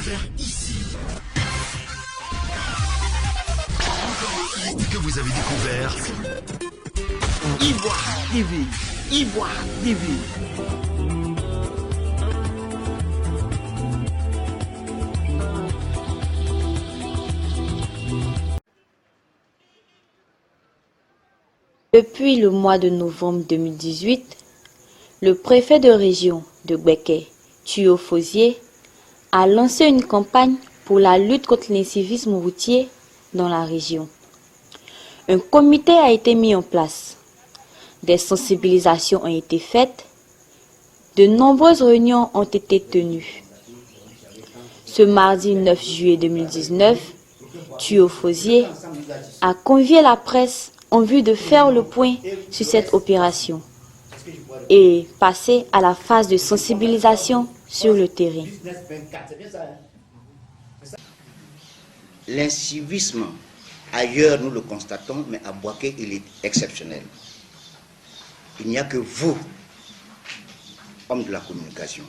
faire ici. Que vous avez découvert Ivoire TV. Ivoire TV. Depuis le mois de novembre 2018, le préfet de région de Gbeke, Thuo Fosier, a lancé une campagne pour la lutte contre l'incivisme routier dans la région. Un comité a été mis en place. Des sensibilisations ont été faites. De nombreuses réunions ont été tenues. Ce mardi 9 juillet 2019, Thuo Fosier a convié la presse en vue de faire le point sur cette opération et passer à la phase de sensibilisation sur le terrain. L'incivisme, ailleurs nous le constatons, mais à Bouaké il est exceptionnel. Il n'y a que vous, hommes de la communication,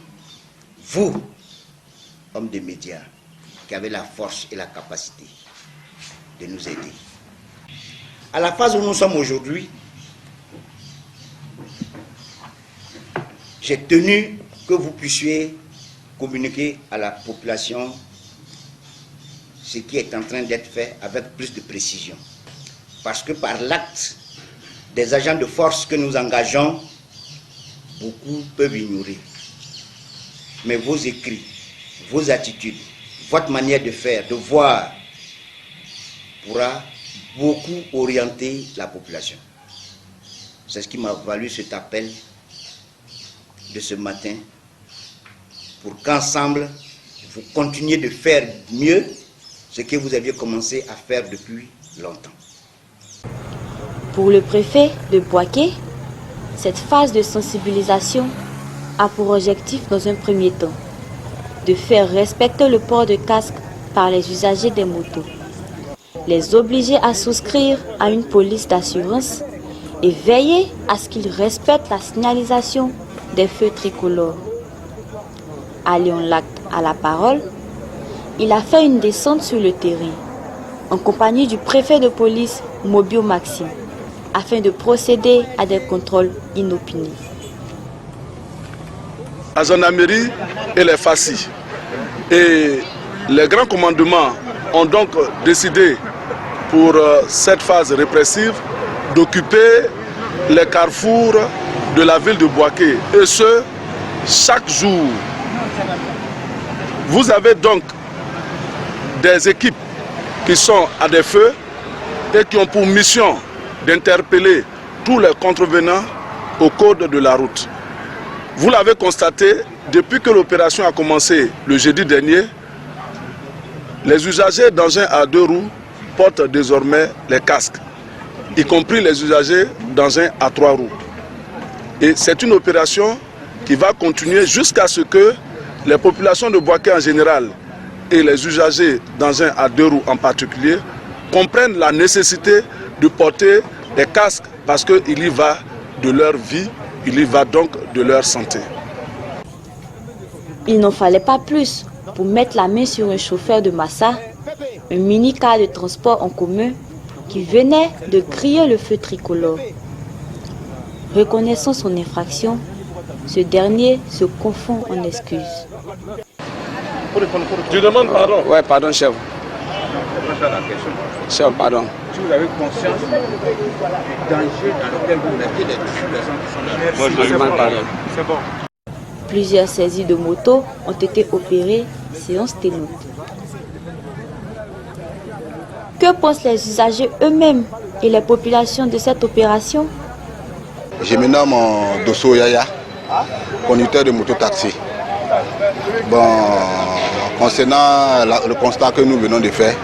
vous, hommes des médias, qui avez la force et la capacité de nous aider. À la phase où nous sommes aujourd'hui, j'ai tenu que vous puissiez communiquer à la population ce qui est en train d'être fait avec plus de précision. Parce que par l'acte des agents de force que nous engageons, beaucoup peuvent ignorer. Mais vos écrits, vos attitudes, votre manière de faire, de voir, pourra beaucoup orienter la population. C'est ce qui m'a valu cet appel de ce matin pour qu'ensemble, vous continuiez de faire mieux ce que vous aviez commencé à faire depuis longtemps. Pour le préfet de Bouaké, cette phase de sensibilisation a pour objectif dans un premier temps de faire respecter le port de casque par les usagers des motos, les obliger à souscrire à une police d'assurance et veiller à ce qu'ils respectent la signalisation des feux tricolores. À Léon Lac à la parole, il a fait une descente sur le terrain en compagnie du préfet de police Mobio Maxime afin de procéder à des contrôles inopinés. La gendarmerie et les FACI et les grands commandements ont donc décidé pour cette phase répressive d'occuper les carrefours de la ville de Bouaké, et ce, chaque jour. Vous avez donc des équipes qui sont à des feux et qui ont pour mission d'interpeller tous les contrevenants au code de la route. Vous l'avez constaté, depuis que l'opération a commencé le jeudi dernier, les usagers d'engins à 2 roues portent désormais les casques, y compris les usagers d'engins à 3 roues. Et c'est une opération qui va continuer jusqu'à ce que les populations de Bouaké en général et les usagers d'engins à 2 roues en particulier comprennent la nécessité de porter des casques parce qu'il y va de leur vie, il y va donc de leur santé. Il n'en fallait pas plus pour mettre la main sur un chauffeur de Massa, un mini-car de transport en commun qui venait de crier le feu tricolore. Reconnaissant son infraction, ce dernier se confond en excuses. Je demande pardon. Ouais, pardon, chef. Chef, pardon. Si vous avez conscience du danger dans lequel vous mettez les personnes qui sont là. Moi, je demande pardon. C'est bon. Plusieurs saisies de motos ont été opérées, séance tenante. Que pensent les usagers eux-mêmes et les populations de cette opération? Je me nomme Dosso Yaya, conducteur de moto-taxi. Bon, concernant le constat que nous venons de faire,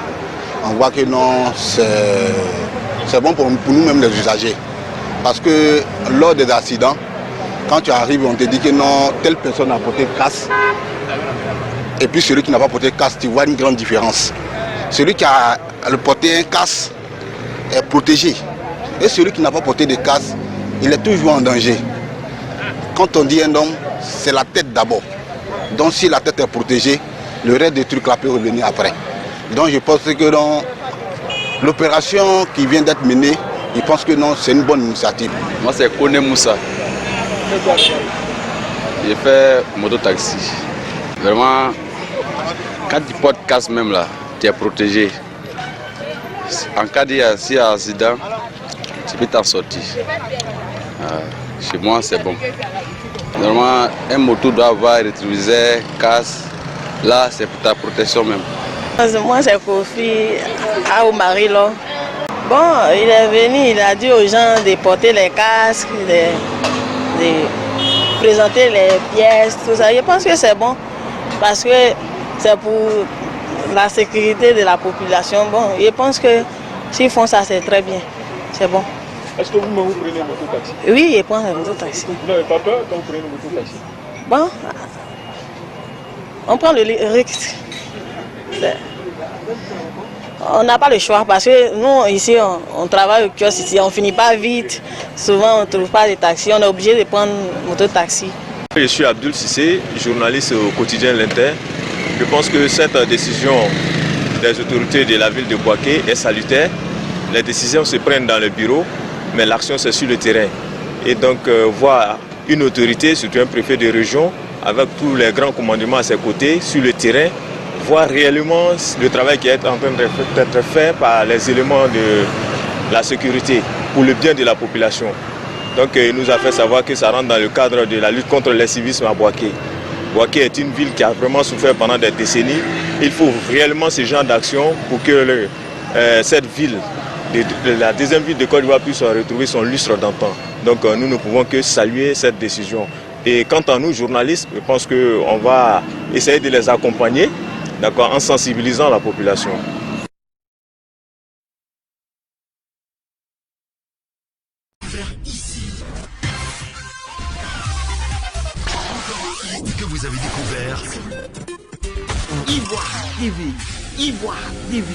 on voit que non, c'est bon pour nous-mêmes les usagers. Parce que lors des accidents, quand tu arrives, on te dit que non, telle personne a porté casque. Et puis celui qui n'a pas porté casque, tu vois une grande différence. Celui qui a porté un casque est protégé. Et celui qui n'a pas porté de casque, il est toujours en danger. Quand on dit un homme, c'est la tête d'abord. Donc si la tête est protégée, le reste des trucs là peut revenir après. Donc je pense que dans l'opération qui vient d'être menée, je pense que non, c'est une bonne initiative. Moi c'est Kone Moussa. J'ai fait moto-taxi. Vraiment, quand tu portes casque même là, tu es protégé. En cas d'accident, tu peux t'en sortir. Chez moi, c'est bon. Normalement, un moto doit avoir rétroviseur, casque. Là, c'est pour ta protection même. Moi, c'est Kofi Aoumarilo. Bon, il est venu, il a dit aux gens de porter les casques, de présenter les pièces, tout ça. Je pense que c'est bon parce que c'est pour la sécurité de la population. Bon, je pense que s'ils font ça, c'est très bien. C'est bon. Est-ce que vous prenez un moto-taxi? Oui, je prends un moto-taxi. Vous n'avez pas peur quand vous prenez un moto-taxi? Bon, on prend le risque. On n'a pas le choix parce que nous, ici, on travaille au kiosque ici, on ne finit pas vite. Souvent, on ne trouve pas de taxi, on est obligé de prendre un moto-taxi. Je suis Abdul Sissé, journaliste au quotidien L'Inter. Je pense que cette décision des autorités de la ville de Bouaké est salutaire. Les décisions se prennent dans le bureau, mais l'action c'est sur le terrain. Et donc voir une autorité, surtout un préfet de région, avec tous les grands commandements à ses côtés, sur le terrain, voir réellement le travail qui est en train d'être fait par les éléments de la sécurité pour le bien de la population. Donc il nous a fait savoir que ça rentre dans le cadre de la lutte contre l'incivisme à Bouaké. Bouaké est une ville qui a vraiment souffert pendant des décennies. Il faut réellement ce genre d'action pour que cette ville, la deuxième ville de Côte d'Ivoire, puisse retrouver son lustre d'antan. Donc nous ne pouvons que saluer cette décision. Et quant à nous, journalistes, je pense qu'on va essayer de les accompagner, en sensibilisant la population. Que vous avez découvert Ivoire TV. Ivoire TV.